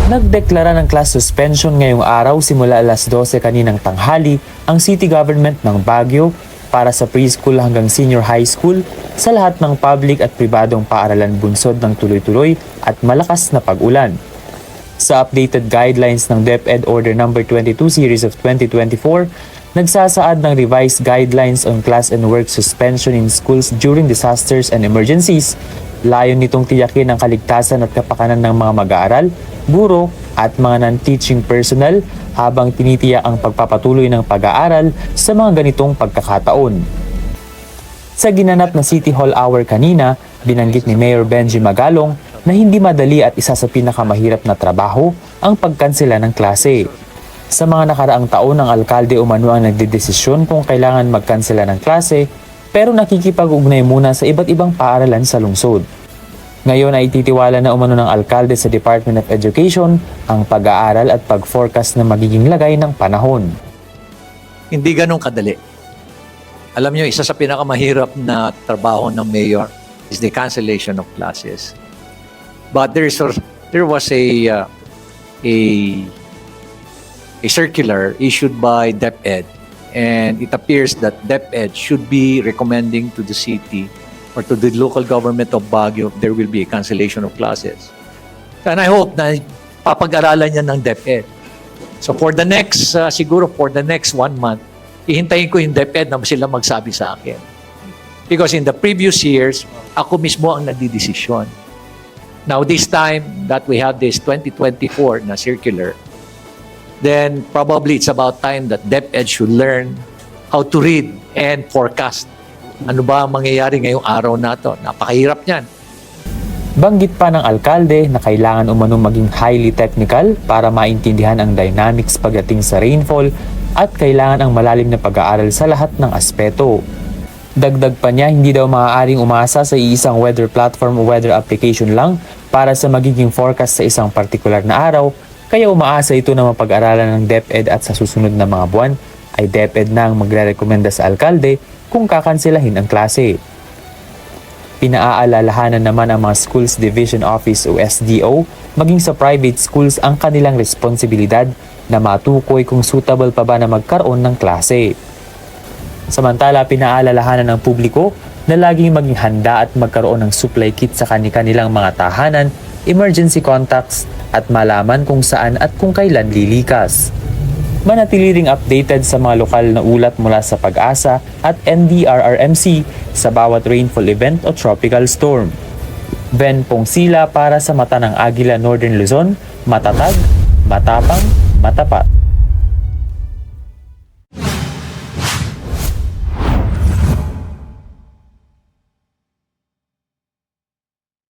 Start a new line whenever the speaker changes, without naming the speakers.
Nagdeklara ng class suspension ngayong araw simula alas 12 kaninang tanghali ang City Government ng Baguio para sa preschool hanggang senior high school sa lahat ng public at pribadong paaralan bunsod ng tuloy-tuloy at malakas na pag-ulan. Sa updated guidelines ng DepEd Order No. 22 Series of 2024, nagsasaad ng revised guidelines on class and work suspension in schools during disasters and emergencies. Layon nitong tiyakin ang kaligtasan at kapakanan ng mga mag-aaral, guro at mga non-teaching personnel habang tinitiyak ang pagpapatuloy ng pag-aaral sa mga ganitong pagkakataon. Sa ginanap na City Hall Hour kanina, binanggit ni Mayor Benji Magalong na hindi madali at isa sa pinakamahirap na trabaho ang pagkansela ng klase. Sa mga nakaraang taon, ang alkalde umano ang nagdedesisyon kung kailangan magkansela ng klase, pero nakikipag-ugnay muna sa iba't ibang paaralan sa lungsod. Ngayon ay ititiwala na umano ng alkalde sa Department of Education ang pag-aaral at pag-forecast na magiging lagay ng panahon.
Hindi ganun kadali. Alam niyo, isa sa pinakamahirap na trabaho ng mayor is the cancellation of classes. But there was a circular issued by DepEd, and it appears that DepEd should be recommending to the city or to the local government of Baguio there will be a cancellation of classes. And I hope na papag-aralan niya ng DepEd. So for the next, siguro for the next 1 month, ihintayin ko yung DepEd na sila magsabi sa akin. Because in the previous years, ako mismo ang nagdidesisyon. Now this time that we have this 2024 na circular, then probably it's about time that DepEd should learn how to read and forecast. Ano ba ang mangyayari ngayong araw na ito? Napakahirap niyan.
Banggit pa ng alkalde na kailangan umano maging highly technical para maintindihan ang dynamics pagdating sa rainfall at kailangan ang malalim na pag-aaral sa lahat ng aspeto. Dagdag pa niya, hindi daw maaaring umasa sa iisang weather platform o weather application lang para sa magiging forecast sa isang partikular na araw, kaya umaasa ito na mapag-aralan ng DepEd at sa susunod na mga buwan ay DepEd na ang magre-rekomenda sa alkalde kung kakanselahin ang klase. Pinaaalalahanan naman ang mga Schools Division Office o SDO maging sa private schools ang kanilang responsibilidad na matukoy kung suitable pa ba na magkaroon ng klase. Samantala, pinaalalahanan ng publiko na laging maging handa at magkaroon ng supply kit sa kanilang mga tahanan, emergency contacts at malaman kung saan at kung kailan lilikas. Manatili ring updated sa mga lokal na ulat mula sa Pag-asa at NDRRMC sa bawat rainfall event o tropical storm. Ben Pongsila para sa Mata ng Agila, Northern Luzon, matatag, matapang, matapat.